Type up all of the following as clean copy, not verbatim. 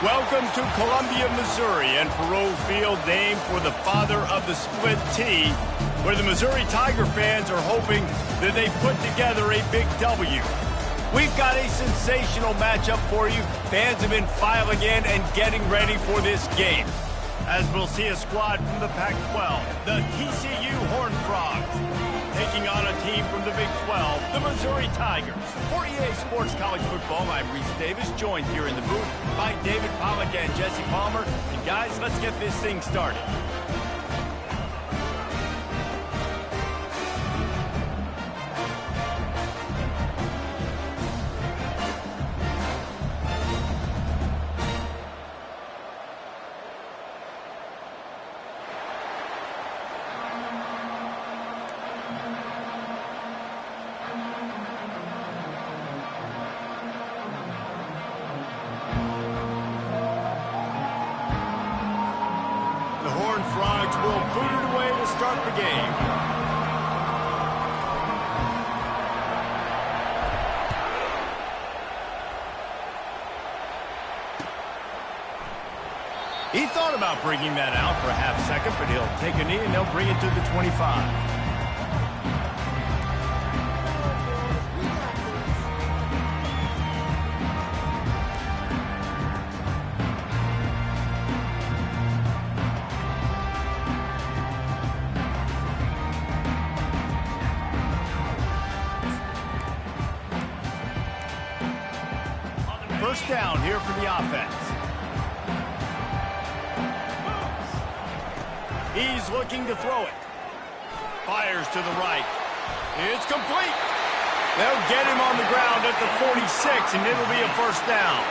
Welcome to Columbia, Missouri, and Faroe Field, named for the father of the split T, where the Missouri Tiger fans are hoping that they put together a big W. We've got a sensational matchup for you. Fans have been filing in and getting ready for this game, as we'll see a squad from the Pac-12, the TCU Horned Frogs, taking on a team from the Big 12, the Missouri Tigers. For EA Sports College Football, I'm Reese Davis, joined here in the booth by David Pollack and Jesse Palmer. And guys, let's get this thing started. Frogs will boot it away to start the game. He thought about bringing that out for a half second, but he'll take a knee and they'll bring it to the 25. First down here for the offense. He's looking to throw it. Fires to the right. It's complete. They'll get him on the ground at the 46, and it'll be a first down.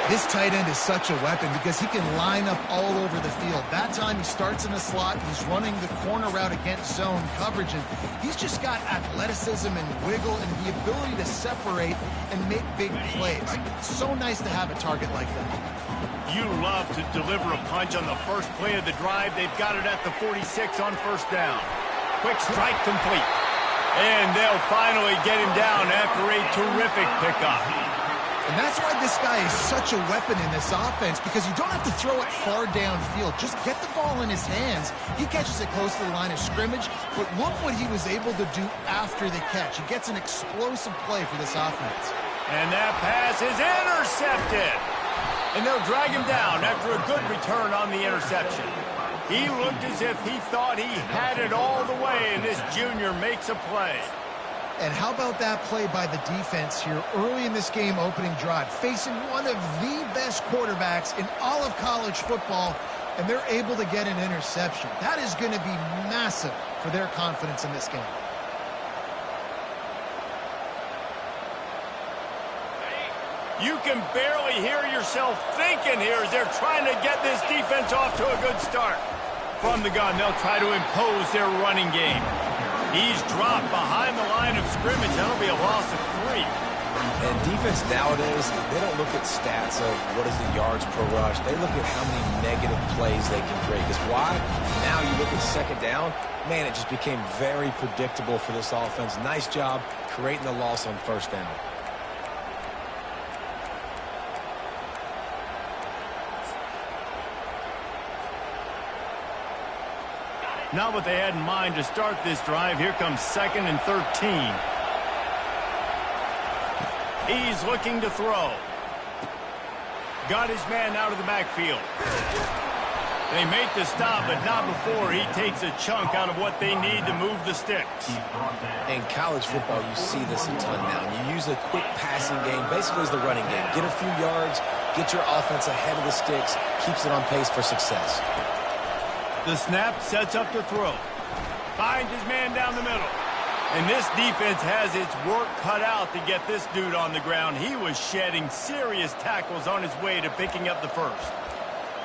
This tight end is such a weapon because he can line up all over the field. That time he starts in the slot. He's running the corner route against zone coverage, and he's just got athleticism and wiggle and the ability to separate and make big plays. It's so nice to have a target like that. You love to deliver a punch on the first play of the drive. They've got it at the 46 on first down. Quick strike complete. And they'll finally get him down after a terrific pickup. And that's why this guy is such a weapon in this offense, because you don't have to throw it far downfield. Just get the ball in his hands. He catches it close to the line of scrimmage, but look what he was able to do after the catch. He gets an explosive play for this offense. And that pass is intercepted. And they'll drag him down after a good return on the interception. He looked as if he thought he had it all the way, and this junior makes a play. And how about that play by the defense here early in this game opening drive, facing one of the best quarterbacks in all of college football, and they're able to get an interception. That is going to be massive for their confidence in this game. You can barely hear yourself thinking here as they're trying to get this defense off to a good start. From the gun, they'll try to impose their running game. He's dropped behind the line of scrimmage. That'll be a loss of 3. And defense nowadays, they don't look at stats of what is the yards per rush. They look at how many negative plays they can create. Because why? Now you look at second down, man, it just became very predictable for this offense. Nice job creating the loss on first down. Not what they had in mind to start this drive. Here comes 2nd and 13. He's looking to throw. Got his man out of the backfield. They make the stop, but not before he takes a chunk out of what they need to move the sticks. In college football, you see this a ton now. You use a quick passing game, basically as the running game. Get a few yards, get your offense ahead of the sticks, keeps it on pace for success. The snap sets up to throw. Finds his man down the middle. And this defense has its work cut out to get this dude on the ground. He was shedding serious tackles on his way to picking up the first.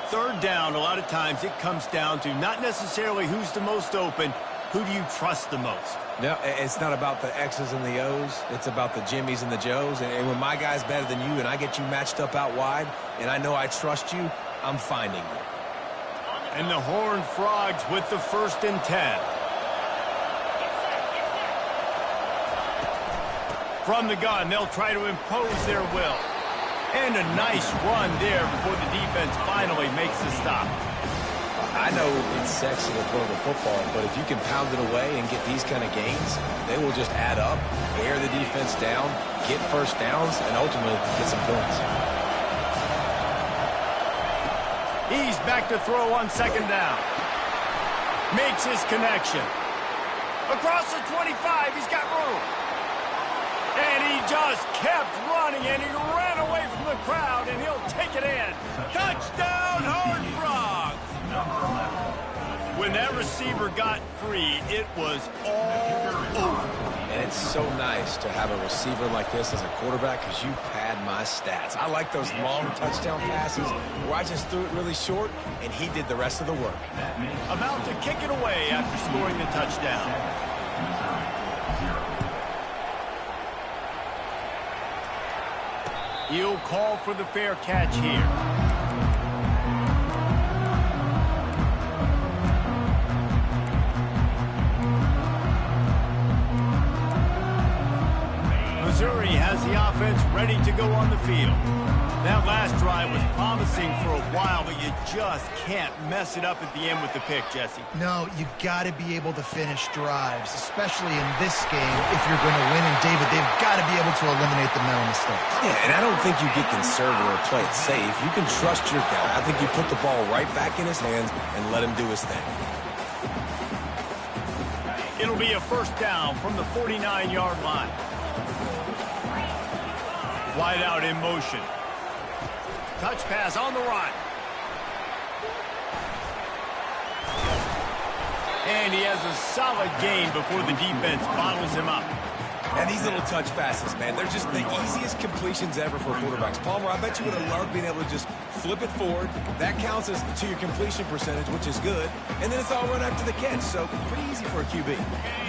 Third down, a lot of times it comes down to not necessarily who's the most open, who do you trust the most? No, it's not about the X's and the O's. It's about the Jimmys and the Joes. And when my guy's better than you and I get you matched up out wide and I know I trust you, I'm finding you. And the Horned Frogs with the 1st and 10. From the gun, they'll try to impose their will. And a nice run there before the defense finally makes the stop. I know it's sexy to throw the football, but if you can pound it away and get these kind of gains, they will just add up, wear the defense down, get first downs, and ultimately get some points. He's back to throw on second down. Makes his connection. Across the 25, he's got room. And he just kept running, and he ran away from the crowd, and he'll take it in. Touchdown, Horned Frogs! When that receiver got free, it was all over. And it's so nice to have a receiver like this as a quarterback because you pad my stats. I like those long touchdown passes where I just threw it really short, and he did the rest of the work. About to kick it away after scoring the touchdown. He'll call for the fair catch here. Missouri has the offense ready to go on the field. That last drive was promising for a while, but you just can't mess it up at the end with the pick, Jesse. No, you got to be able to finish drives, especially in this game if you're going to win. And, David, they've got to be able to eliminate the mental mistakes. Yeah, and I don't think you get conservative or play it safe. You can trust your guy. I think you put the ball right back in his hands and let him do his thing. It'll be a first down from the 49-yard line. Wide out in motion. Touch pass on the run. And he has a solid gain before the defense bottles him up. And these little touch passes, man, they're just the easiest completions ever for quarterbacks. Palmer, I bet you would have loved being able to just flip it forward. That counts as to your completion percentage, which is good. And then it's all run after the catch, so pretty easy for a QB.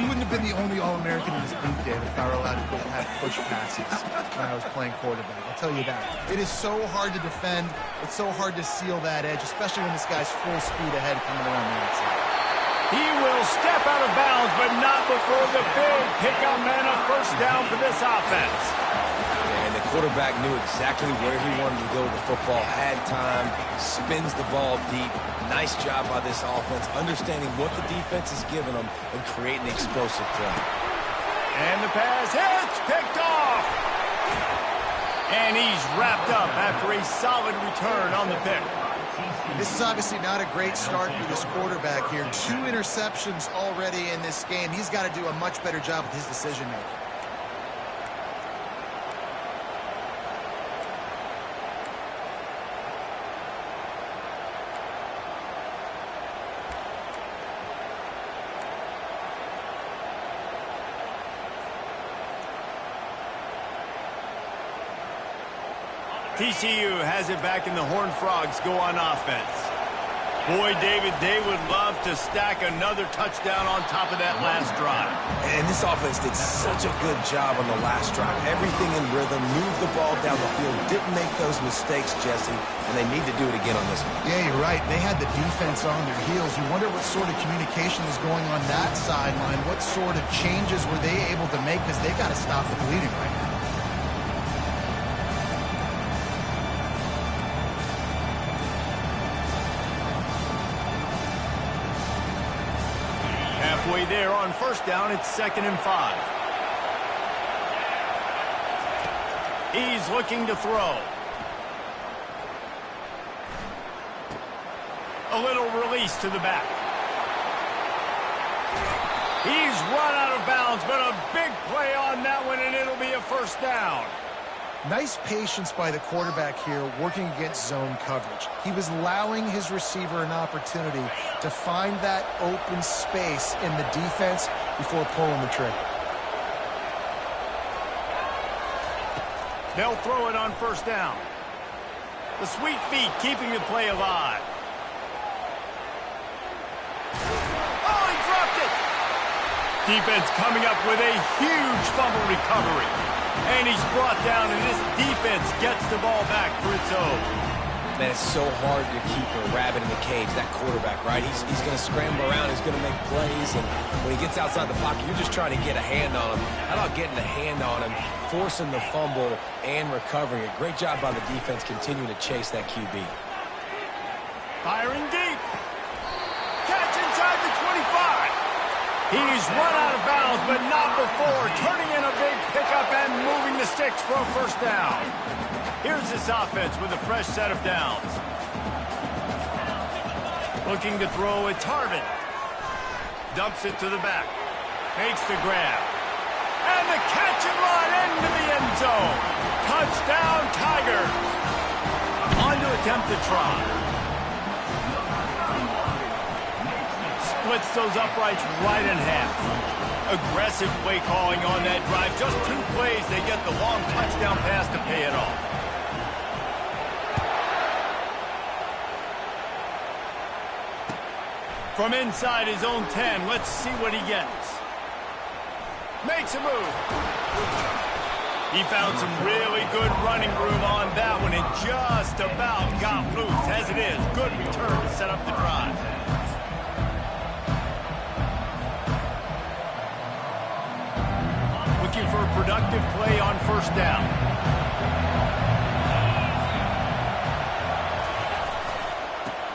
You wouldn't have been the only All-American in this booth, David, if I were allowed to have push passes when I was playing quarterback. I'll tell you that. It is so hard to defend. It's so hard to seal that edge, especially when this guy's full speed ahead coming around the outside. He will step out of bounds, but not before the big pickup and a first down for this offense. And the quarterback knew exactly where he wanted to go with the football, had time, spins the ball deep. Nice job by this offense, understanding what the defense is giving them and creating explosive play. And the pass hits, picked off. And he's wrapped up after a solid return on the pick. This is obviously not a great start for this quarterback here. 2 interceptions already in this game. He's got to do a much better job with his decision-making. TCU has it back in the Horned Frogs go on offense. Boy, David, they would love to stack another touchdown on top of that last drive. And this offense did such a good job on the last drive. Everything in rhythm, moved the ball down the field, didn't make those mistakes, Jesse, and they need to do it again on this one. Yeah, you're right. They had the defense on their heels. You wonder what sort of communication is going on that sideline. What sort of changes were they able to make, because they got to stop the bleeding right now. Halfway there on first down, it's 2nd and 5. He's looking to throw. A little release to the back. He's run out of bounds, but a big play on that one, and it'll be a first down. Nice patience by the quarterback here working against zone coverage. He was allowing his receiver an opportunity to find that open space in the defense before pulling the trigger. They'll throw it on first down. The sweet feet keeping the play alive. Oh, he dropped it! Defense coming up with a huge fumble recovery. And he's brought down, and this defense gets the ball back for its own. Man, it's so hard to keep a rabbit in the cage, that quarterback, right? He's going to scramble around, he's going to make plays, and when he gets outside the pocket, you're just trying to get a hand on him. How about getting a hand on him, forcing the fumble, and recovering it? Great job by the defense continuing to chase that QB. Firing deep. Catch inside the 25. He's run out of bounds, but not before turning in a big pickup and moving the sticks for a first down. Here's this offense with a fresh set of downs. Looking to throw, it's Harvin. Dumps it to the back. Makes the grab. And the catch and run into the end zone. Touchdown, Tigers. On to attempt the try. Splits those uprights right in half. Aggressive play calling on that drive. Just 2 plays, they get the long touchdown pass to pay it off. From inside his own 10, let's see what he gets. Makes a move. He found some really good running room on that one and just about got loose. As it is, good return to set up the drive. Looking for a productive play on first down.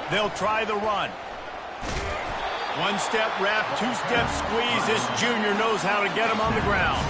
They'll try the run. 1-step wrap, 2-step squeeze. This junior knows how to get him on the ground.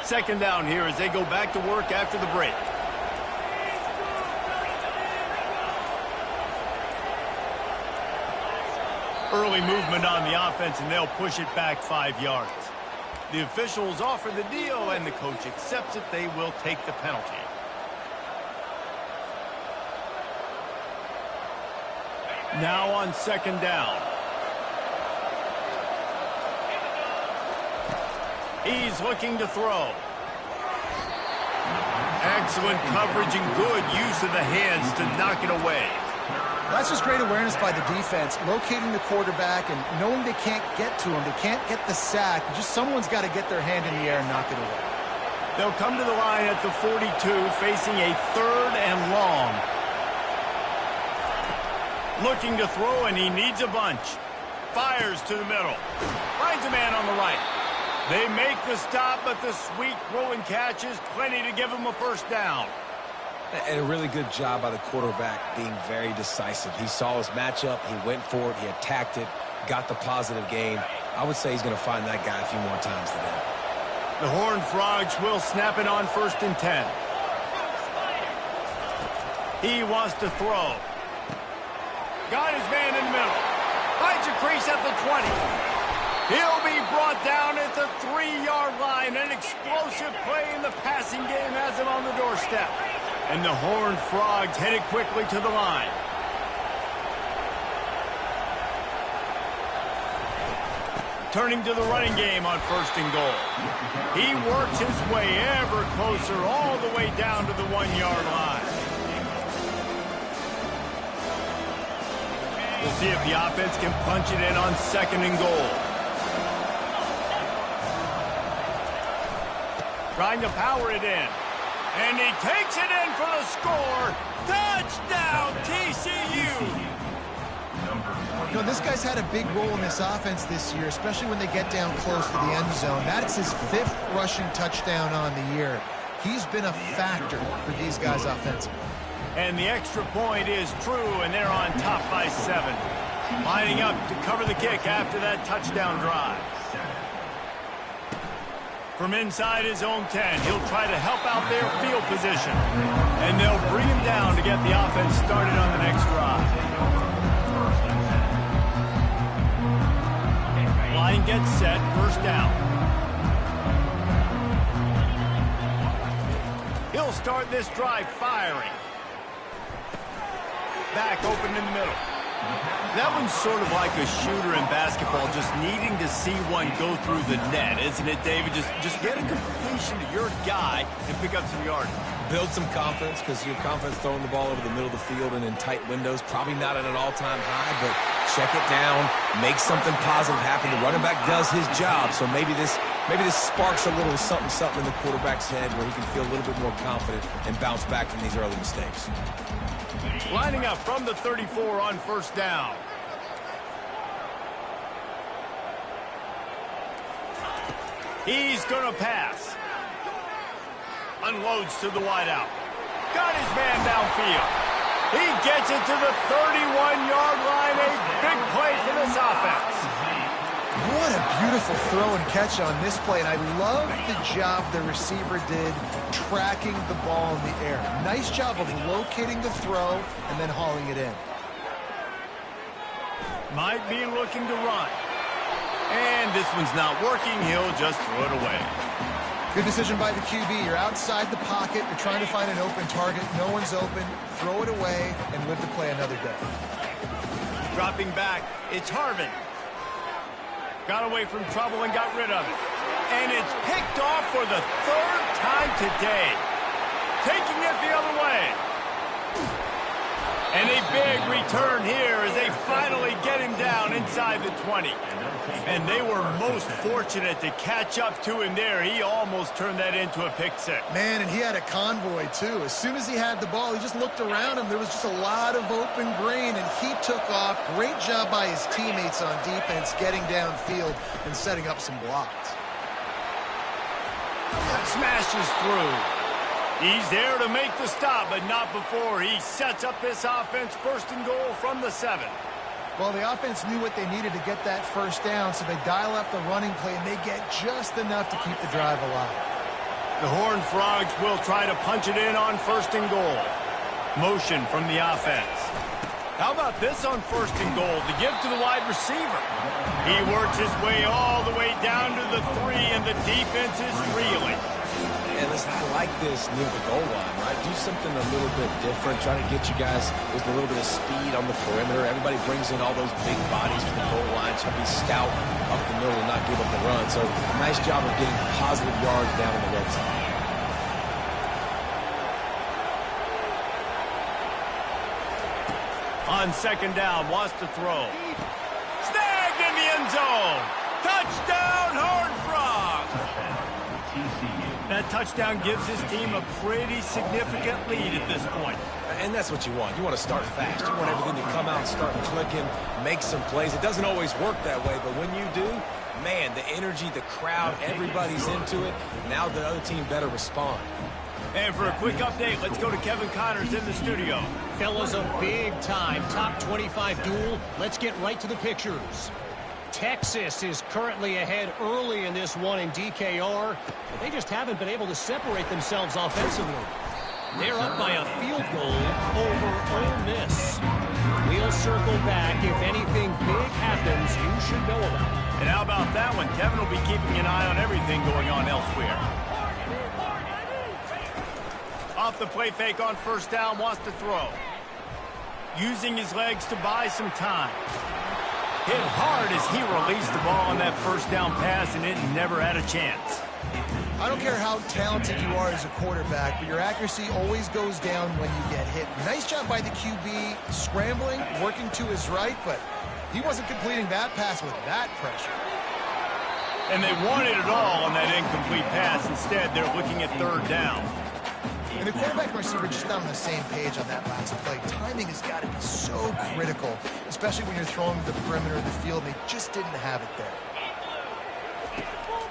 Second down here as they go back to work after the break. Early movement on the offense, and they'll push it back 5 yards. The officials offer the deal, and the coach accepts it. They will take the penalty. Now on second down. He's looking to throw. Excellent coverage and good use of the hands to knock it away. That's just great awareness by the defense, locating the quarterback and knowing they can't get to him. They can't get the sack. Just someone's got to get their hand in the air and knock it away. They'll come to the line at the 42, facing a 3rd and long. Looking to throw, and he needs a bunch. Fires to the middle. Finds a man on the right. They make the stop, but the sweet throw and catch is plenty to give him a first down. And a really good job by the quarterback being very decisive. He saw his matchup, he went for it, he attacked it, got the positive gain. I would say he's going to find that guy a few more times today. The Horned Frogs will snap it on 1st and 10. He wants to throw. Got his man in the middle. Finds a crease at the 20. He'll be brought down at the 3-yard line. An explosive play in the passing game has him on the doorstep. And the Horned Frogs headed quickly to the line. Turning to the running game on 1st and goal. He works his way ever closer all the way down to the 1-yard line. We'll see if the offense can punch it in on 2nd and goal. Trying to power it in. And he takes it in for the score. Touchdown, TCU! You know, this guy's had a big role in this offense this year, especially when they get down close to the end zone. That's his 5th rushing touchdown on the year. He's been a factor for these guys offensively. And the extra point is true, and they're on top by 7. Lining up to cover the kick after that touchdown drive. From inside his own 10, he'll try to help out their field position. And they'll bring him down to get the offense started on the next drive. Line gets set, 1st down. He'll start this drive firing. back open in the middle. That one's sort of like a shooter in basketball, just needing to see one go through the net, isn't it, David? Just get a completion to your guy and pick up some yardage. Build some confidence, because your confidence throwing the ball over the middle of the field and in tight windows, probably not at an all-time high, but check it down, make something positive happen. The running back does his job, so maybe this sparks a little something in the quarterback's head where he can feel a little bit more confident and bounce back from these early mistakes. Lining up from the 34 on first down. He's going to pass. Unloads to the wideout. Got his man downfield. He gets it to the 31-yard line. A big play for this offense. What a beautiful throw and catch on this play, and I love the job the receiver did tracking the ball in the air. Nice job of locating the throw and then hauling it in. Might be looking to run. And this one's not working. He'll just throw it away. Good decision by the QB. You're outside the pocket. You're trying to find an open target. No one's open. Throw it away and live to play another day. Dropping back. It's Harvin. Got away from trouble and got rid of it. And it's picked off for the third time today. Taking it the other way. And a big return here as they finally get him down inside the 20. And they were most fortunate to catch up to him there. He almost turned that into a pick six. Man, and he had a convoy, too. As soon as he had the ball, he just looked around him. There was just a lot of open green, and he took off. Great job by his teammates on defense getting downfield and setting up some blocks. Smashes through. He's there to make the stop, but not before he sets up this offense first and goal from the 7. Well, the offense knew what they needed to get that first down, so they dial up the running play, and they get just enough to keep the drive alive. The Horned Frogs will try to punch it in on first and goal. Motion from the offense. How about this on first and goal? The give to the wide receiver. He works his way all the way down to the 3, and the defense is reeling. And listen, I like this near the goal line, right? Do something a little bit different. Try to get you guys with a little bit of speed on the perimeter. Everybody brings in all those big bodies for the goal line. Try to be stout up the middle and not give up the run. So, nice job of getting positive yards down in the red zone. On second down, wants to throw. Snagged in the end zone. Touchdown, Horned Frogs. That touchdown gives his team a pretty significant lead at this point. And that's what you want. You want to start fast. You want everything to come out and start clicking, make some plays. It doesn't always work that way, but when you do, man, the energy, the crowd, everybody's into it. Now the other team better respond. And for a quick update, let's go to Kevin Connors in the studio. Fellas, a big-time top 25 duel. Let's get right to the pictures. Texas is currently ahead early in this one in DKR, but they just haven't been able to separate themselves offensively. They're up by a field goal over Ole Miss. We'll circle back. If anything big happens, you should know about it. And how about that one? Kevin will be keeping an eye on everything going on elsewhere. Off the play fake on first down, wants to throw. Using his legs to buy some time. Hit hard as he released the ball on that first down pass, and it never had a chance. I don't care how talented you are as a quarterback, but your accuracy always goes down when you get hit. Nice job by the QB, scrambling, working to his right, but he wasn't completing that pass with that pressure. And they wanted it all on that incomplete pass. Instead, they're looking at third down. And the quarterback and receiver just not on the same page on that last play. Timing has got to be so critical, especially when you're throwing to the perimeter of the field. They just didn't have it there.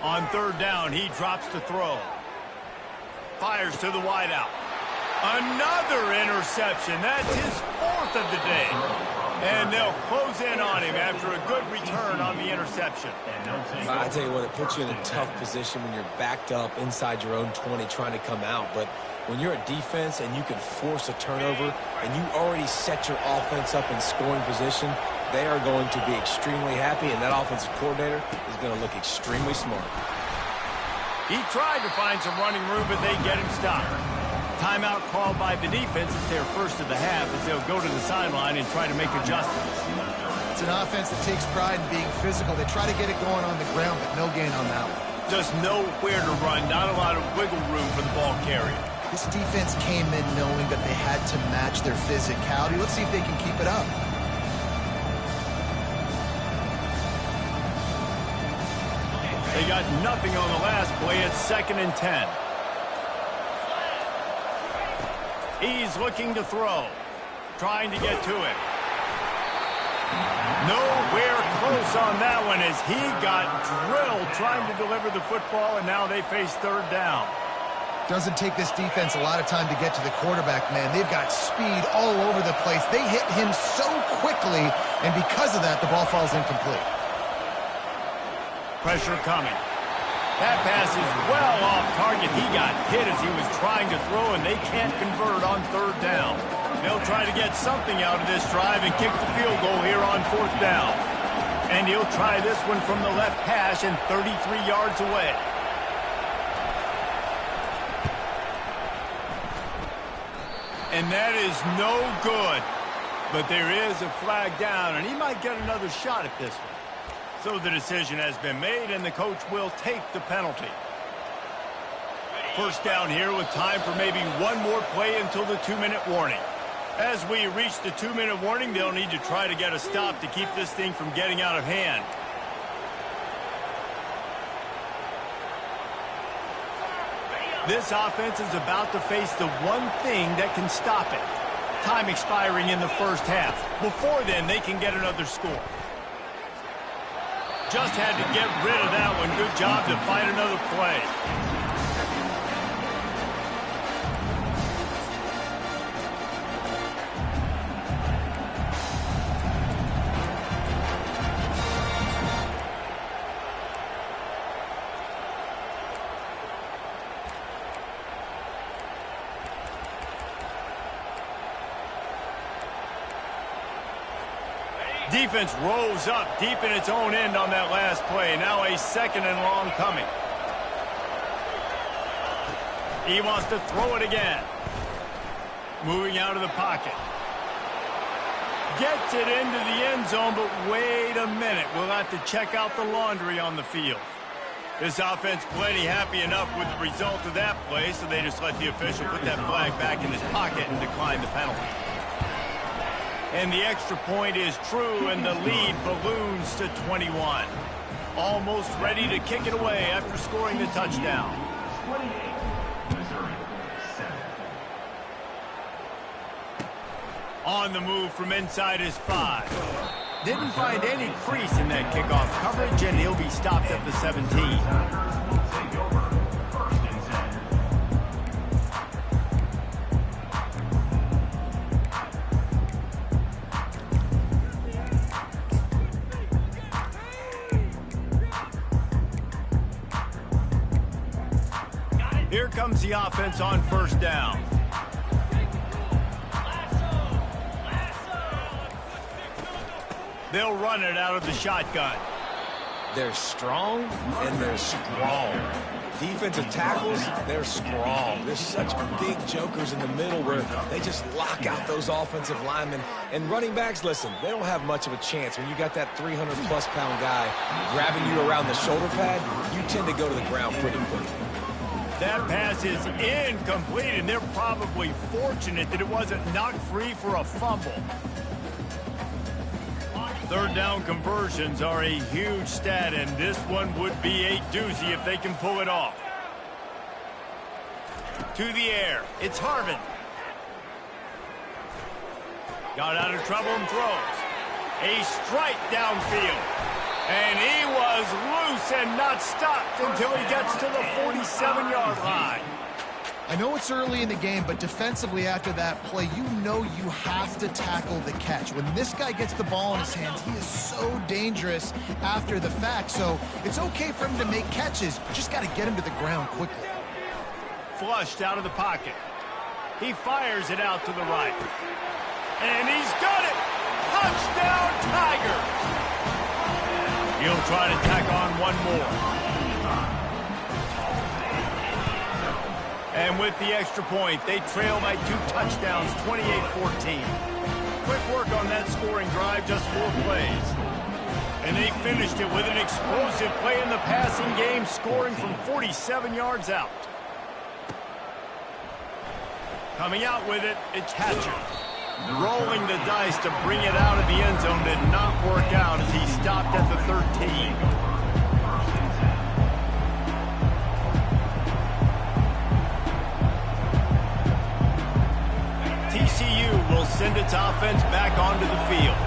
On third down, he drops to throw. Fires to the wideout. Another interception. That's his 4th of the day. And they'll close in on him after a good return on the interception. I tell you what, it puts you in a tough position when you're backed up inside your own 20 trying to come out. But when you're a defense and you can force a turnover and you already set your offense up in scoring position, they are going to be extremely happy, and that offensive coordinator is going to look extremely smart. He tried to find some running room, but they get him stopped. Timeout called by the defense. It's their first of the half as they'll go to the sideline and try to make adjustments. It's an offense that takes pride in being physical. They try to get it going on the ground, but no gain on that one. Just nowhere to run. Not a lot of wiggle room for the ball carrier. This defense came in knowing that they had to match their physicality. Let's see if they can keep it up. They got nothing on the last play. It's 2nd and 10. He's looking to throw. Trying to get to it. Nowhere close on that one as he got drilled trying to deliver the football, and now they face 3rd down. Doesn't take this defense a lot of time to get to the quarterback, man. They've got speed all over the place. They hit him so quickly, and because of that, the ball falls incomplete. Pressure coming. That pass is well off target. He got hit as he was trying to throw, and they can't convert on 3rd down. They'll try to get something out of this drive and kick the field goal here on 4th down. And he'll try this one from the left hash and 33 yards away. And that is no good. But there is a flag down, and he might get another shot at this one. So the decision has been made, and the coach will take the penalty. 1st down here with time for maybe one more play until the 2-minute warning. As we reach the 2-minute warning, they'll need to try to get a stop to keep this thing from getting out of hand. This offense is about to face the one thing that can stop it. Time expiring in the 1st half. Before then, they can get another score. Just had to get rid of that one. Good job to find another play. Defense rolls up deep in its own end on that last play. Now a 2nd and long coming. He wants to throw it again. Moving out of the pocket. Gets it into the end zone, but wait a minute. We'll have to check out the laundry on the field. This offense plenty happy enough with the result of that play, so they just let the official put that flag back in his pocket and decline the penalty. And the extra point is true, and the lead balloons to 21. Almost ready to kick it away after scoring the touchdown. On the move from inside his 5. Didn't find any crease in that kickoff coverage, and he'll be stopped at the 17. Here comes the offense on 1st down. They'll run it out of the shotgun. They're strong and they're strong. Defensive tackles, they're strong. There's such big jokers in the middle where they just lock out those offensive linemen. And running backs, listen, they don't have much of a chance. When you got that 300-plus pound guy grabbing you around the shoulder pad, you tend to go to the ground pretty quick. That pass is incomplete, and they're probably fortunate that it wasn't knocked free for a fumble. 3rd down conversions are a huge stat, and this one would be a doozy if they can pull it off. To the air, it's Harvin. Got out of trouble and throws. A strike downfield. And he was loose and not stopped until he gets to the 47-yard line. I know it's early in the game, but defensively after that play, you know you have to tackle the catch. When this guy gets the ball in his hands, he is so dangerous after the fact. So it's okay for him to make catches. You just got to get him to the ground quickly. Flushed out of the pocket. He fires it out to the right. And he's got it! Touchdown, Tigers! He'll try to tack on one more. And with the extra point, they trail by 2 touchdowns, 28-14. Quick work on that scoring drive, just 4 plays. And they finished it with an explosive play in the passing game, scoring from 47 yards out. Coming out with it, it's Hatcher. Rolling the dice to bring it out of the end zone did not work out as he stopped at the 13. TCU will send its offense back onto the field.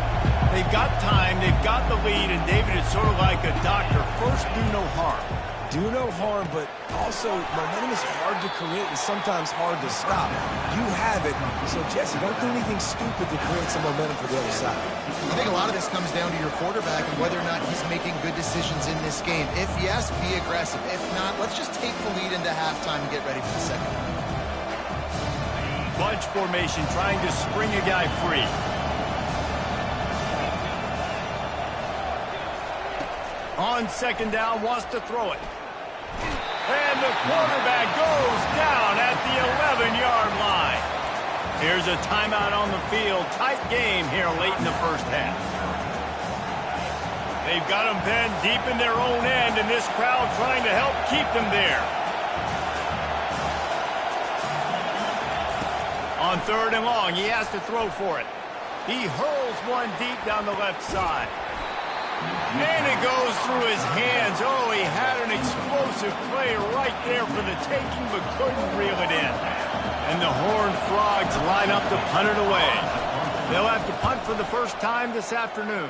They've got time, they've got the lead, and David, it's sort of like a doctor. First, do no harm. Do no harm, but also momentum is hard to create and sometimes hard to stop. You have it, so Jesse, don't do anything stupid to create some momentum for the other side. I think a lot of this comes down to your quarterback and whether or not he's making good decisions in this game. If yes, be aggressive. If not, let's just take the lead into halftime and get ready for the second half. Bunch formation, trying to spring a guy free. On second down, wants to throw it. And the quarterback goes down at the 11-yard line. Here's a timeout on the field. Tight game here late in the first half. They've got them pinned deep in their own end, and this crowd trying to help keep them there. On third and long, he has to throw for it. He hurls one deep down the left side. And it goes through his hands. Oh, he had an explosive play right there for the taking, but couldn't reel it in. And the Horned Frogs line up to punt it away. They'll have to punt for the first time this afternoon.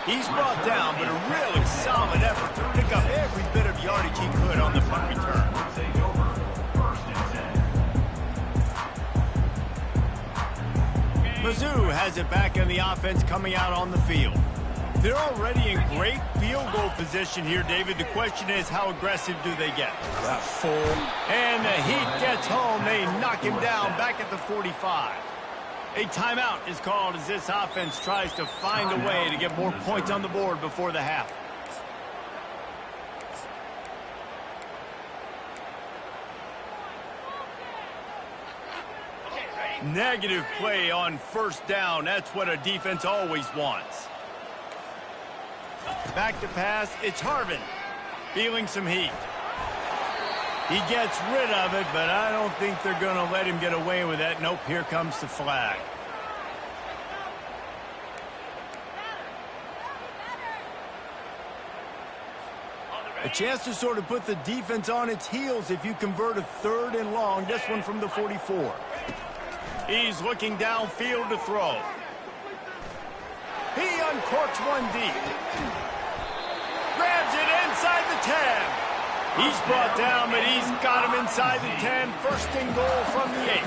He's brought down, but a really solid effort to pick up every bit of yardage he could on the punt return. Mizzou has it back in the offense coming out on the field. They're already in great field goal position here, David. The question is, how aggressive do they get? Got 4. And the heat gets home. They knock him down back at the 45. A timeout is called as this offense tries to find a way to get more points on the board before the half. Negative play on first down. That's what a defense always wants. Back to pass. It's Harvin. Feeling some heat. He gets rid of it, but I don't think they're going to let him get away with that. Nope, here comes the flag. A chance to sort of put the defense on its heels if you convert a third and long. This one from the 44. He's looking downfield to throw. He uncorks one deep. Grabs it inside the 10. He's brought down, but he's got him inside the 10. First and goal from the 8.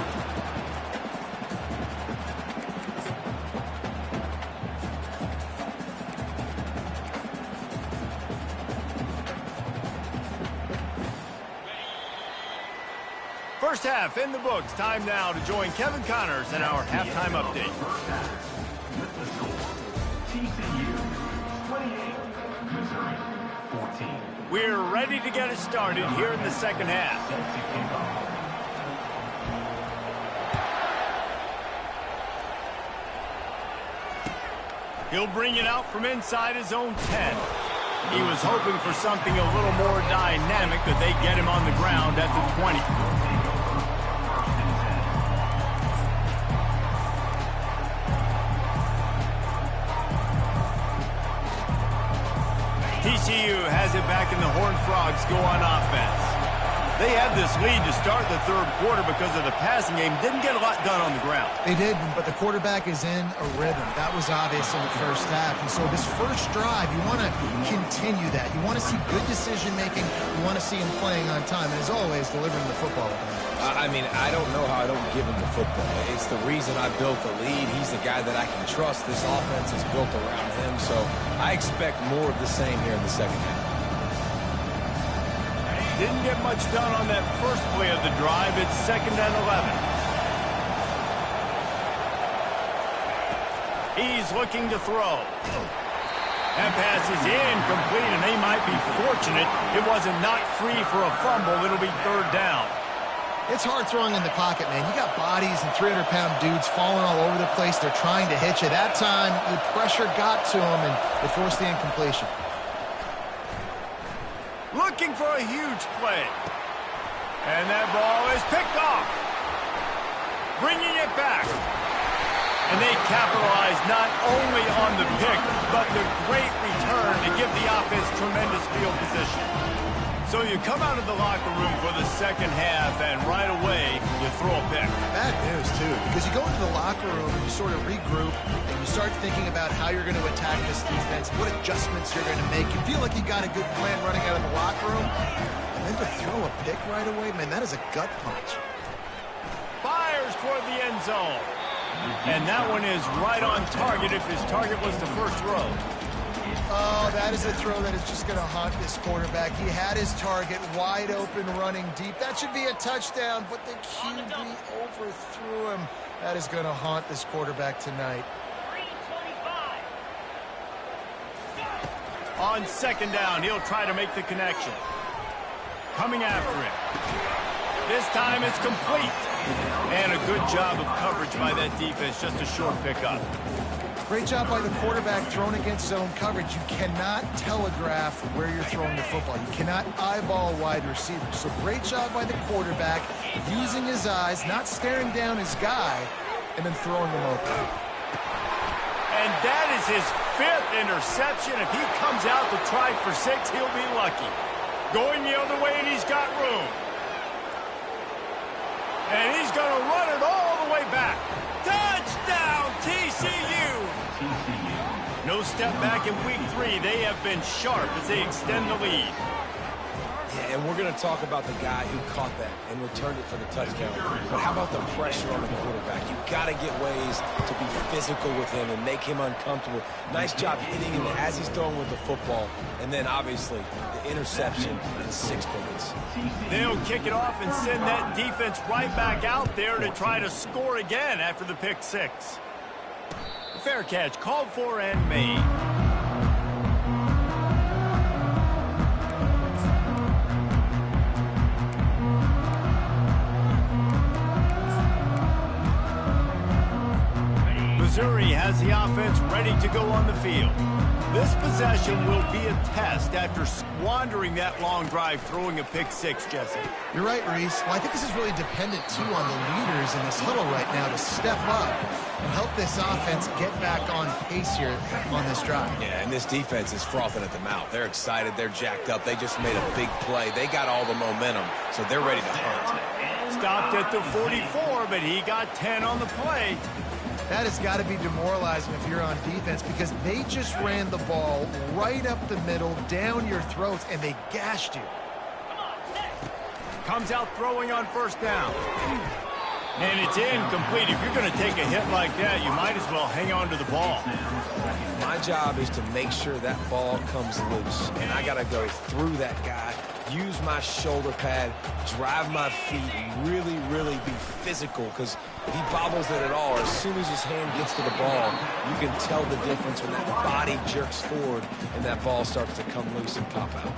First half in the books. Time now to join Kevin Connors in our halftime update. TCU 28, Missouri 14. We're ready to get it started here in the second half. He'll bring it out from inside his own 10. He was hoping for something a little more dynamic, but they get him on the ground at the 20. TCU has it back, and the Horned Frogs go on offense. They had this lead to start the third quarter because of the passing game. Didn't get a lot done on the ground. They did, but the quarterback is in a rhythm. That was obvious in the first half. And so this first drive, you want to continue that. You want to see good decision-making. You want to see him playing on time. And as always, delivering the football. I mean, I don't know how I don't give him the football. It's the reason I built the lead. He's the guy that I can trust. This offense is built around him. So I expect more of the same here in the second half. Didn't get much done on that first play of the drive. It's second and 11. He's looking to throw. That pass is incomplete, and they might be fortunate it wasn't knocked free for a fumble. It'll be third down. It's hard throwing in the pocket, man. You got bodies and 300-pound dudes falling all over the place. They're trying to hit you. That time, the pressure got to them, and they forced the incompletion. Looking for a huge play. And that ball is picked off. Bringing it back. And they capitalize not only on the pick, but the great return to give the offense tremendous field position. So you come out of the locker room for the second half, and right away, you throw a pick. Bad news, too, because you go into the locker room and you sort of regroup, and you start thinking about how you're going to attack this defense, what adjustments you're going to make. You feel like you got a good plan running out of the locker room, and then to throw a pick right away, man, that is a gut punch. Fires toward the end zone. And that one is right on target if his target was the first row. Oh, that is a throw that is just going to haunt this quarterback. He had his target wide open running deep. That should be a touchdown, but the QB overthrew him. That is going to haunt this quarterback tonight. On second down, he'll try to make the connection. Coming after him. This time it's complete. And a good job of coverage by that defense, just a short pickup. Great job by the quarterback thrown against zone coverage. You cannot telegraph where you're throwing the football. You cannot eyeball wide receivers. So great job by the quarterback using his eyes, not staring down his guy, and then throwing him open. And that is his 5th interception. If he comes out to try for 6, he'll be lucky. Going the other way, and he's got room. And he's going to run it all the way back. Touchdown, TCU! No step back in week 3. They have been sharp as they extend the lead. Yeah, and we're going to talk about the guy who caught that and returned it for the touchdown. But how about the pressure on the quarterback? You've got to get ways to be physical with him and make him uncomfortable. Nice job hitting him as he's throwing with the football. And then, obviously, the interception and 6 points. They'll kick it off and send that defense right back out there to try to score again after the pick 6. Fair catch called for and made. Missouri has the offense ready to go on the field. This possession will be a test after squandering that long drive throwing a pick 6, Jesse. You're right, Reese. Well, I think this is really dependent, too, on the leaders in this huddle right now to step up and help this offense get back on pace here on this drive. Yeah, and this defense is frothing at the mouth. They're excited. They're jacked up. They just made a big play. They got all the momentum, so they're ready to hunt. Stopped at the 44, but he got 10 on the play. That has got to be demoralizing if you're on defense because they just ran the ball right up the middle, down your throats, and they gashed you. Comes out throwing on first down. And it's incomplete. If you're going to take a hit like that, you might as well hang on to the ball. My job is to make sure that ball comes loose, and I got to go through that guy, use my shoulder pad, drive my feet, and really, really be physical because if he bobbles it at all, as soon as his hand gets to the ball, you can tell the difference when that body jerks forward and that ball starts to come loose and pop out.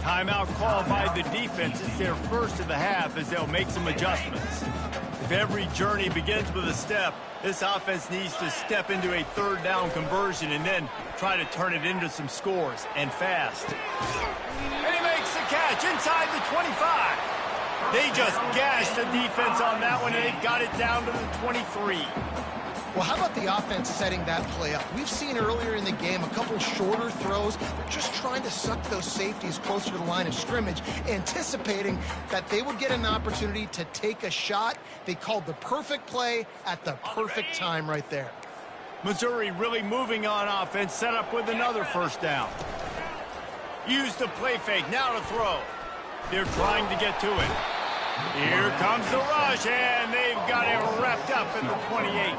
Timeout called by the defense. It's their first of the half as they'll make some adjustments. If every journey begins with a step, this offense needs to step into a third down conversion and then try to turn it into some scores, and fast. And he makes the catch inside the 25. They just gashed the defense on that one, and they got it down to the 23. Well, how about the offense setting that play up? We've seen earlier in the game a couple shorter throws. They're just trying to suck those safeties closer to the line of scrimmage, anticipating that they would get an opportunity to take a shot. They called the perfect play at the perfect time right there. Missouri really moving on offense, set up with another first down. Use the play fake, now to throw. They're trying to get to it. Here comes the rush, and they've got it wrapped up at the 28.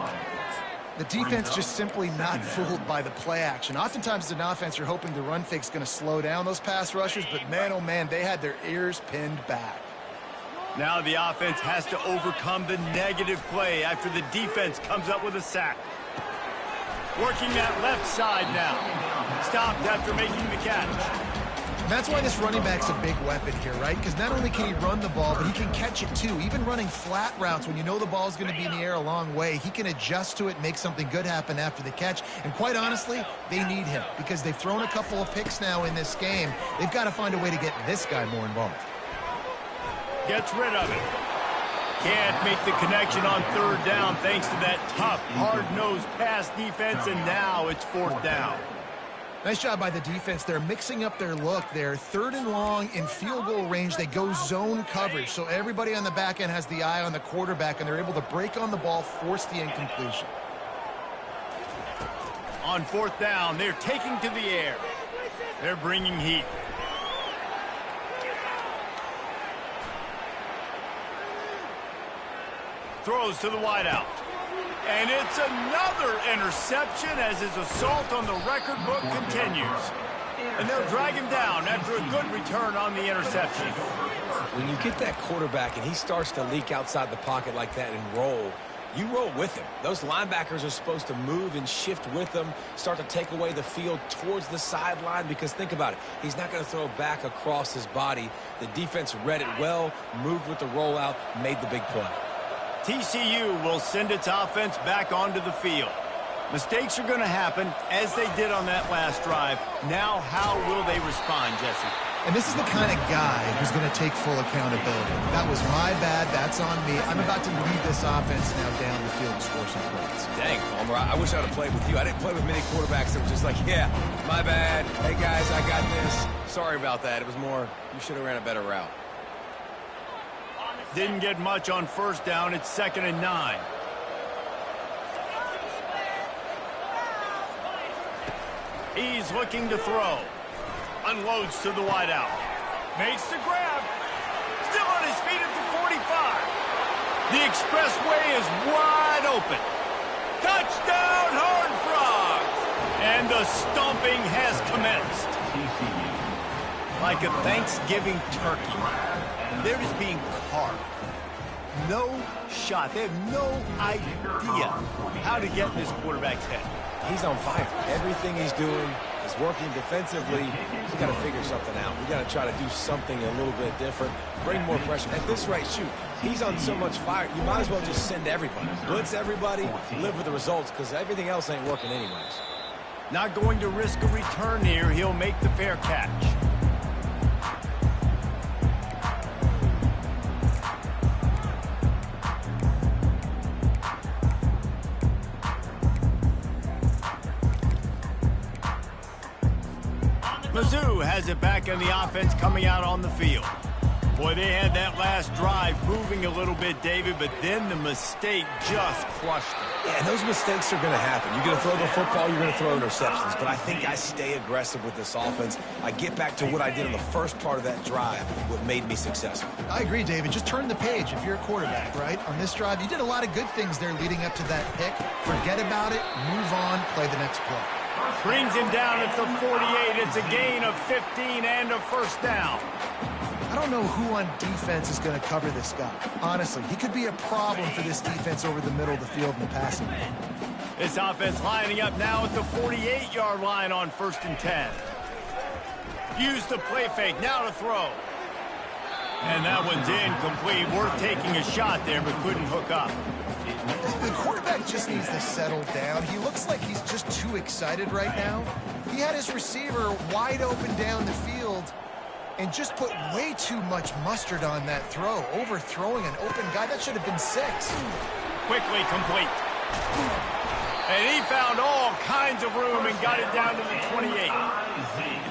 The defense just simply not fooled by the play action. Oftentimes as an offense, you're hoping the run fake's going to slow down those pass rushers, but man, oh man, they had their ears pinned back. Now the offense has to overcome the negative play after the defense comes up with a sack. Working that left side now. Stopped after making the catch. And that's why this running back's a big weapon here, right? Because not only can he run the ball, but he can catch it too. Even running flat routes when you know the ball's going to be in the air a long way, he can adjust to it, make something good happen after the catch. And quite honestly, they need him because they've thrown a couple of picks now in this game. They've got to find a way to get this guy more involved. Gets rid of it. Can't make the connection on third down thanks to that tough, hard-nosed pass defense, and now it's fourth down. Nice job by the defense. They're mixing up their look. They're third and long in field goal range. They go zone coverage, so everybody on the back end has the eye on the quarterback, and they're able to break on the ball, force the incompletion. On fourth down, they're taking to the air. They're bringing heat. Throws to the wideout. And it's another interception as his assault on the record book continues. And they'll drag him down after a good return on the interception. When you get that quarterback and he starts to leak outside the pocket like that and roll, you roll with him. Those linebackers are supposed to move and shift with him, start to take away the field towards the sideline, because think about it. He's not going to throw back across his body. The defense read it well, moved with the rollout, made the big play. TCU will send its offense back onto the field. Mistakes are going to happen, as they did on that last drive. Now, how will they respond, Jesse? And this is the kind of guy who's going to take full accountability. That was my bad. That's on me. I'm about to lead this offense now down the field and score some points. Dang, Palmer, I wish I'd have played with you. I didn't play with many quarterbacks that were just like, yeah, my bad. Hey, guys, I got this. Sorry about that. It was more, you should have ran a better route. Didn't get much on first down. It's 2nd and 9. He's looking to throw. Unloads to the wideout. Makes the grab. Still on his feet at the 45. The expressway is wide open. Touchdown, Horned Frogs! And the stomping has commenced. Like a Thanksgiving turkey. They're just being carved. No shot. They have no idea how to get in this quarterback's head. He's on fire. Everything he's doing is working defensively. We've got to figure something out. We've got to try to do something a little bit different. Bring more pressure. At this rate, shoot, he's on so much fire, you might as well just send everybody. Blitz everybody, live with the results, because everything else ain't working anyways. Not going to risk a return here. He'll make the fair catch. Mizzou has it back in the offense coming out on the field. Boy, they had that last drive moving a little bit, David, but then the mistake just crushed them. Yeah, and those mistakes are going to happen. You're going to throw the football, you're going to throw interceptions. But I think I stay aggressive with this offense. I get back to what I did in the first part of that drive, what made me successful. I agree, David. Just turn the page if you're a quarterback, right? On this drive, you did a lot of good things there leading up to that pick. Forget about it, move on, play the next play. Brings him down at the 48. It's a gain of 15 and a first down. I don't know who on defense is going to cover this guy. Honestly, he could be a problem for this defense over the middle of the field in the passing game. This offense lining up now at the 48-yard line on 1st and 10. Use the play fake, now to throw. And that one's incomplete. Worth taking a shot there, but couldn't hook up. The quarterback just needs to settle down. He looks like he's just too excited right now. He had his receiver wide open down the field and just put way too much mustard on that throw, overthrowing an open guy. That should have been 6. Quickly complete. And he found all kinds of room and got it down to the 28.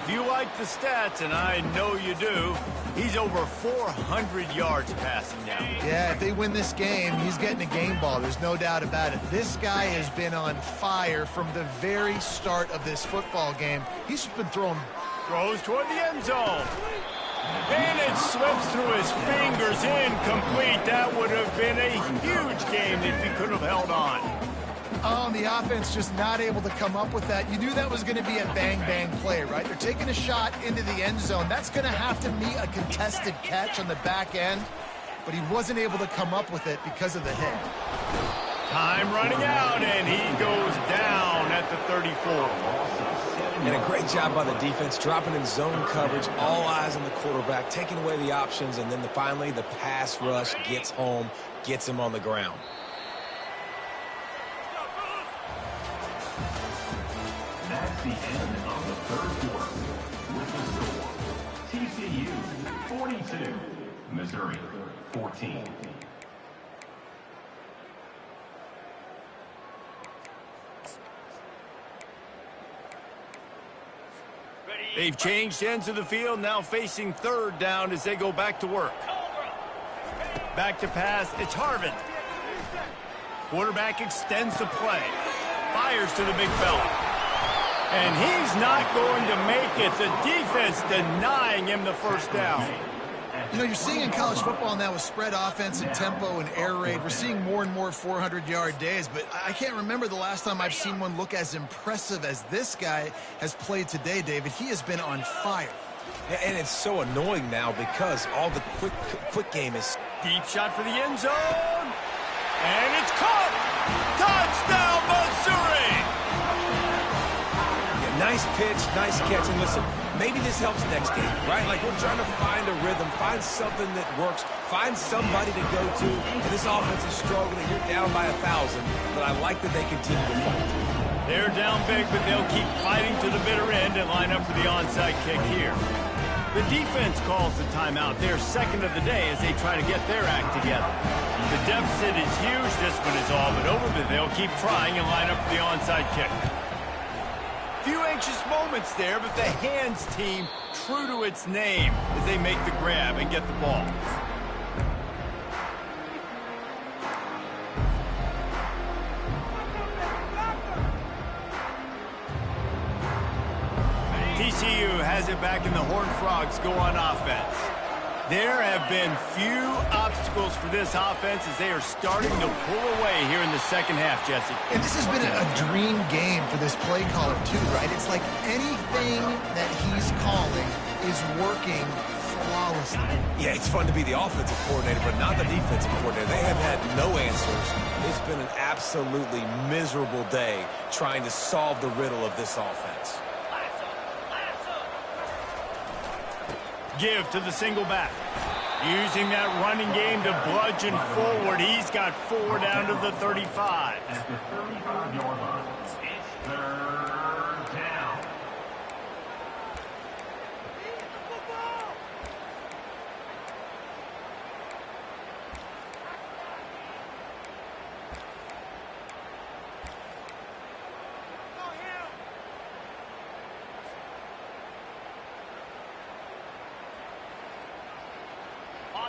If you like the stats, and I know you do, he's over 400 yards passing now. Yeah, if they win this game, he's getting a game ball. There's no doubt about it. This guy has been on fire from the very start of this football game. He's just been throwing. Throws toward the end zone. And it slips through his fingers, incomplete. That would have been a huge game if he could have held on. Oh, the offense just not able to come up with that. You knew that was going to be a bang-bang play, right? They're taking a shot into the end zone. That's going to have to be a contested catch on the back end, but he wasn't able to come up with it because of the hit. Time running out, and he goes down at the 34. And a great job by the defense, dropping in zone coverage, all eyes on the quarterback, taking away the options, and then finally the pass rush gets home, gets him on the ground. That's the end of the third quarter. With the score, TCU 42, Missouri 14. They've changed ends of the field, now facing third down as they go back to work. Back to pass, it's Harvin. Quarterback extends the play. Fires to the big fella. And he's not going to make it. The defense denying him the first down. You know, you're seeing in college football now with spread offense and tempo and air raid, we're seeing more and more 400-yard days, but I can't remember the last time I've seen one look as impressive as this guy has played today, David. He has been on fire. Yeah, and it's so annoying now because all the quick game is... Deep shot for the end zone. And it's caught. Touchdown, Missouri. Yeah, nice pitch, nice catch. And listen, maybe this helps next game, right? Like we're trying to find a rhythm, find something that works, find somebody to go to. And this offense is struggling. You're down by 1,000, but I like that they continue to fight. They're down big, but they'll keep fighting to the bitter end and line up for the onside kick here. The defense calls the timeout. They're second of the day as they try to get their act together. The deficit is huge. This one is all but over, but they'll keep trying and line up for the onside kick. Few anxious moments there, but the hands team true to its name as they make the grab and get the ball. TCU has it back, and the Horned Frogs go on offense. There have been few obstacles for this offense as they are starting to pull away here in the second half, Jesse. And this has been a dream game for this play caller, too, right? It's like anything that he's calling is working flawlessly. Yeah, it's fun to be the offensive coordinator, but not the defensive coordinator. They have had no answers. It's been an absolutely miserable day trying to solve the riddle of this offense. Give to the single back. Using that running game to bludgeon forward. He's got 4 down to the 35. At the 35-yard line, it's third down.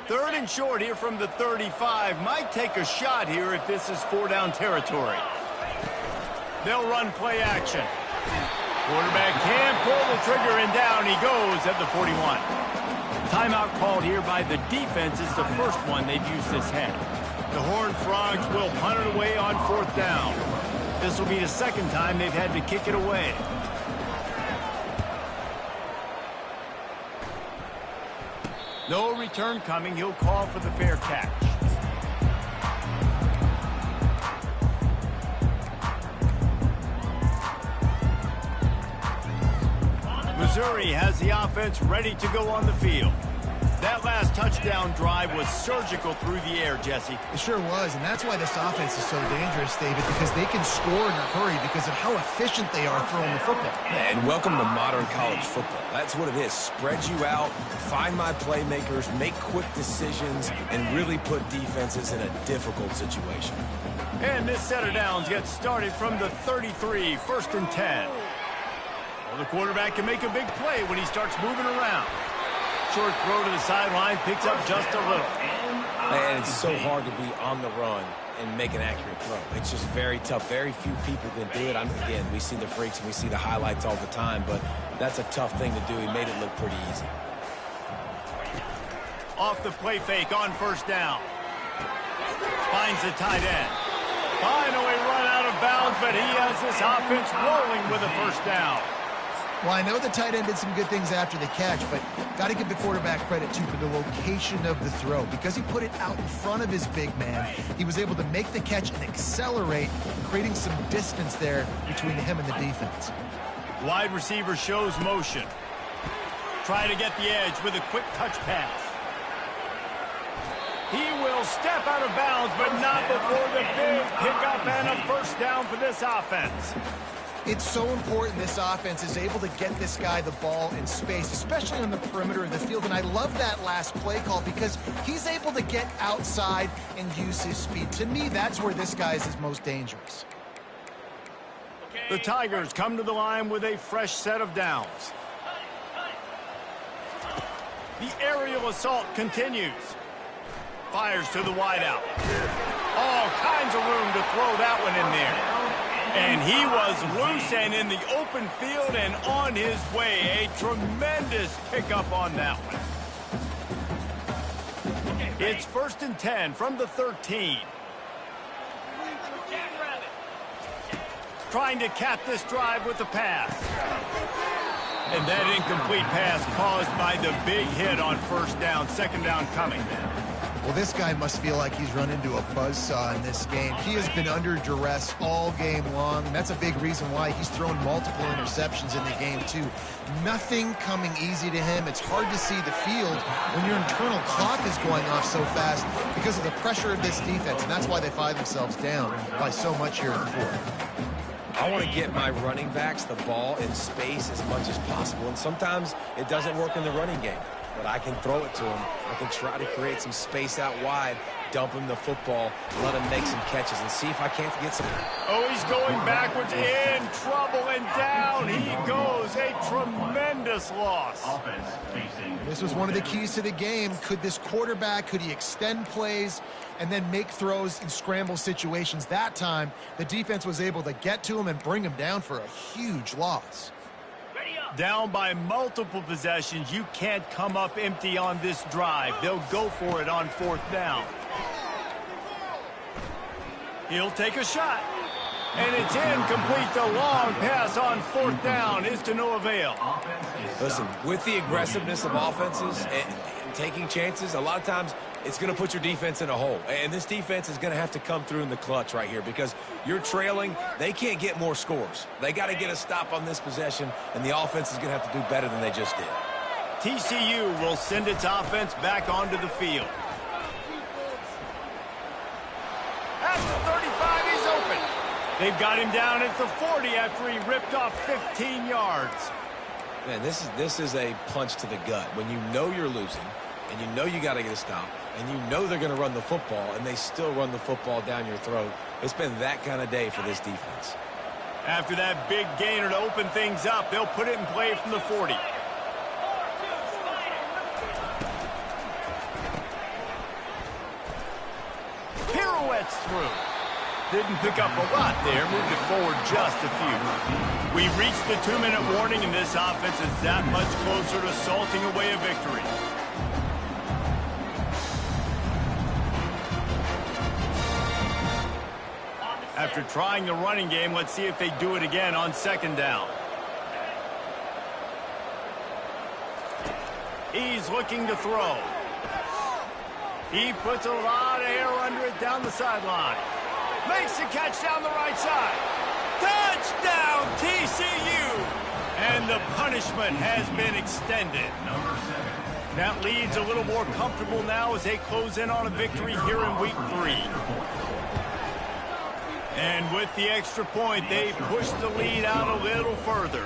Third and short here from the 35. Might take a shot here if this is 4-down territory. They'll run play action. Quarterback can pull the trigger, and down he goes at the 41. Timeout called here by the defense is the first one they've used this half. The Horned Frogs will punt it away on 4th down. This will be the second time they've had to kick it away. No return coming. He'll call for the fair catch. Missouri has the offense ready to go on the field. That last touchdown drive was surgical through the air, Jesse. It sure was, and that's why this offense is so dangerous, David, because they can score in a hurry because of how efficient they are throwing the football. And welcome to modern college football. That's what it is. Spread you out, find my playmakers, make quick decisions, and really put defenses in a difficult situation. And this set of downs gets started from the 33, 1st and 10. Well, the quarterback can make a big play when he starts moving around. Short throw to the sideline, picks up just a little. And it's so hard to be on the run and make an accurate throw. It's just very tough. Very few people can do it. Again, we see the freaks and we see the highlights all the time, but that's a tough thing to do. He made it look pretty easy. Off the play fake on 1st down. Finds the tight end. Finally run out of bounds, but he has this offense rolling with a 1st down. Well, I know the tight end did some good things after the catch, but got to give the quarterback credit, too, for the location of the throw. Because he put it out in front of his big man, he was able to make the catch and accelerate, creating some distance there between him and the defense. Wide receiver shows motion. Try to get the edge with a quick touch pass. He will step out of bounds, but not before the big pickup and a first down for this offense. It's so important this offense is able to get this guy the ball in space, especially on the perimeter of the field. And I love that last play call because he's able to get outside and use his speed. To me, that's where this guy is his most dangerous. The Tigers come to the line with a fresh set of downs. The aerial assault continues. Fires to the wideout. All kinds of room to throw that one in there. And he was loose and in the open field and on his way. A tremendous pickup on that one. It's 1st and 10 from the 13. Trying to cap this drive with the pass. And that incomplete pass caused by the big hit on first down, second down coming. Well, this guy must feel like he's run into a buzzsaw in this game. He has been under duress all game long, and that's a big reason why he's thrown multiple interceptions in the game, too. Nothing coming easy to him. It's hard to see the field when your internal clock is going off so fast because of the pressure of this defense, and that's why they find themselves down by so much here in the fourth. I want to get my running backs the ball in space as much as possible, and sometimes it doesn't work in the running game. But I can throw it to him. I can try to create some space out wide, dump him the football, let him make some catches, and see if I can't get some. Oh, he's going backwards, in trouble, and down he goes. A tremendous loss. This was one of the keys to the game. Could this quarterback, could he extend plays and then make throws in scramble situations? That time, the defense was able to get to him and bring him down for a huge loss. Down by multiple possessions, you can't come up empty on this drive. They'll go for it on 4th down. He'll take a shot. And it's incomplete. The long pass on 4th down is to no avail. Listen, with the aggressiveness of offenses and taking chances, a lot of times it's going to put your defense in a hole. And this defense is going to have to come through in the clutch right here because you're trailing. They can't get more scores. They got to get a stop on this possession, and the offense is going to have to do better than they just did. TCU will send its offense back onto the field. At the 35, he's open. They've got him down at the 40 after he ripped off 15 yards. Man, this is a punch to the gut. When you know you're losing, and you know you got to get a stop, and you know they're going to run the football, and they still run the football down your throat. It's been that kind of day for this defense. After that big gainer to open things up, they'll put it in play from the 40. Pirouettes through. Didn't pick up a lot there, moved it forward just a few. We reached the 2-minute warning, and this offense is that much closer to salting away a victory. After trying the running game, let's see if they do it again on 2nd down. He's looking to throw. He puts a lot of air under it down the sideline. Makes the catch down the right side. Touchdown, TCU! And the punishment has been extended. That lead's a little more comfortable now as they close in on a victory here in Week 3. And with the extra point, they push the lead out a little further.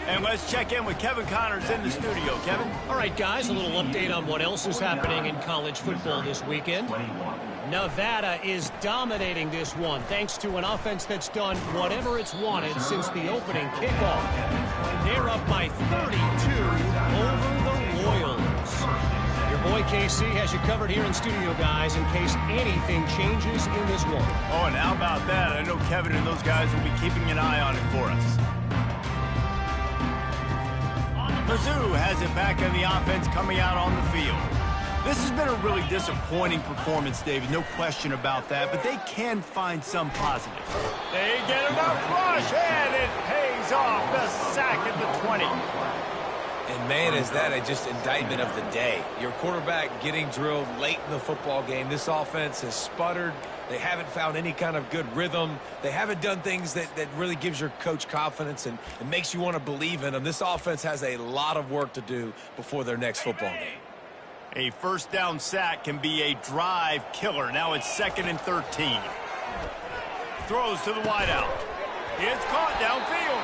And let's check in with Kevin Connors in the studio. Kevin? All right, guys, a little update on what else is happening in college football this weekend. Nevada is dominating this one thanks to an offense that's done whatever it's wanted since the opening kickoff. They're up by 32 over the Royals. Your boy KC has you covered here in studio, guys, in case anything changes in this one. Oh, and how about that? I know Kevin and those guys will be keeping an eye on it for us. Mizzou has it back on the offense coming out on the field. This has been a really disappointing performance, David, no question about that, but they can find some positives. They get enough rush, and it pays off. The sack at the 20. And, man, is that just indictment of the day. Your quarterback getting drilled late in the football game. This offense has sputtered, They haven't found any kind of good rhythm. They haven't done things that really gives your coach confidence and makes you want to believe in them. This offense has a lot of work to do before their next football game. A first down sack can be a drive killer. Now it's 2nd and 13. Throws to the wideout. It's caught downfield.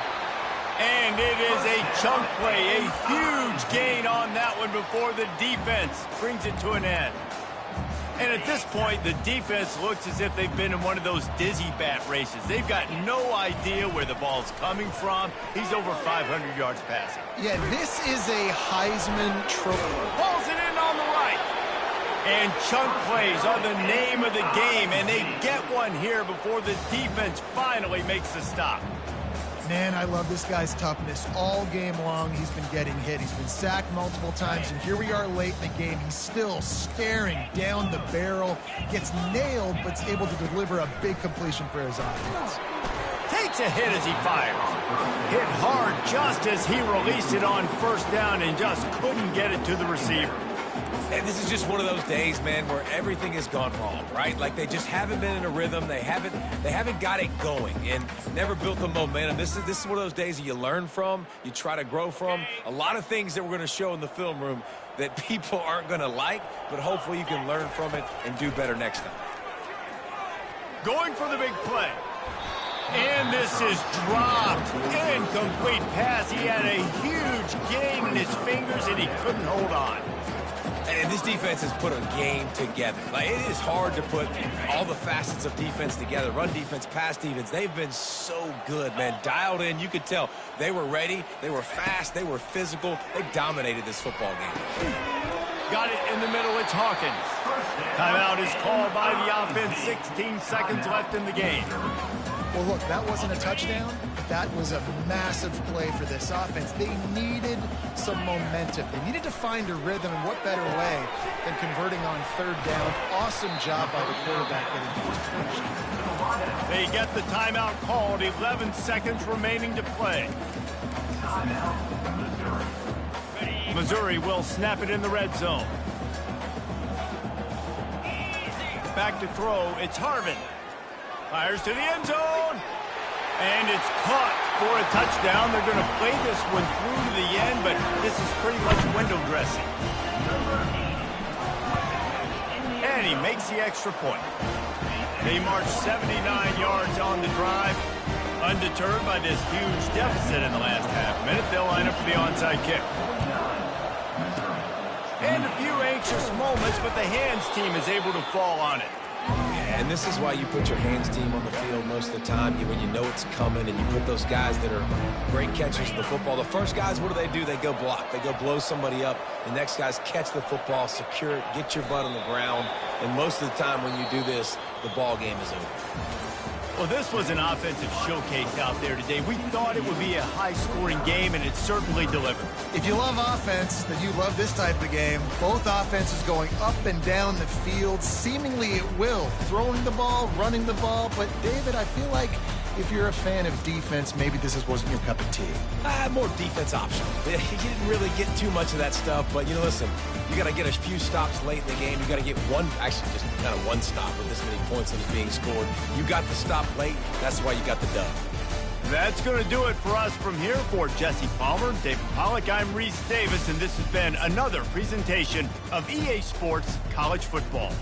And it is a chunk play, a huge gain on that one before the defense brings it to an end. And at this point, the defense looks as if they've been in one of those dizzy bat races. They've got no idea where the ball's coming from. He's over 500 yards passing. Yeah, this is a Heisman Trophy. Pulls it in on the right. And chunk plays are the name of the game, and they get one here before the defense finally makes the stop. Man, I love this guy's toughness. All game long, he's been getting hit. He's been sacked multiple times, and here we are late in the game. He's still staring down the barrel, gets nailed, but's able to deliver a big completion for his offense. Takes a hit as he fires. Hit hard just as he released it on first down and just couldn't get it to the receiver. And this is just one of those days, man, where everything has gone wrong, right? Like they just haven't been in a rhythm. They haven't got it going and never built the momentum. This is one of those days that you learn from, you try to grow from. A lot of things that we're going to show in the film room that people aren't going to like, but hopefully you can learn from it and do better next time. Going for the big play. And this is dropped. Incomplete pass. He had a huge gain in his fingers and he couldn't hold on. And this defense has put a game together. Like, it is hard to put all the facets of defense together. Run defense, pass defense. They've been so good, man. Dialed in. You could tell they were ready. They were fast. They were physical. They dominated this football game. Got it in the middle. It's Hawkins. Timeout is called by the offense. 16 seconds left in the game. Well, look, that wasn't a touchdown. That was a massive play for this offense. They needed some momentum. They needed to find a rhythm, and what better way than converting on third down. Awesome job by the quarterback getting first conversion. They get the timeout called. 11 seconds remaining to play. Missouri will snap it in the red zone. Back to throw. It's Harvin. Fires to the end zone. And it's caught for a touchdown. They're going to play this one through to the end, but this is pretty much window dressing. And he makes the extra point. They march 79 yards on the drive. Undeterred by this huge deficit in the last half minute, they'll line up for the onside kick. And a few anxious moments, but the hands team is able to fall on it. And this is why you put your hands team on the field most of the time, when you know it's coming, and you put those guys that are great catchers of the football. The first guys, what do? They go block. They go blow somebody up. The next guys catch the football, secure it, get your butt on the ground. And most of the time when you do this, the ball game is over. Well, this was an offensive showcase out there today. We thought it would be a high-scoring game, and it certainly delivered. If you love offense, then you love this type of game. Both offenses going up and down the field, seemingly at will. Throwing the ball, running the ball. But, David, I feel like if you're a fan of defense, maybe this wasn't your cup of tea. More defense optional. You didn't really get too much of that stuff, but, listen, you got to get a few stops late in the game. You got to get one, actually just kind of one stop with this many points that is being scored. You got the stop late. That's why you got the dub. That's going to do it for us from here. For Jesse Palmer, David Pollack, I'm Reese Davis, and this has been another presentation of EA Sports College Football.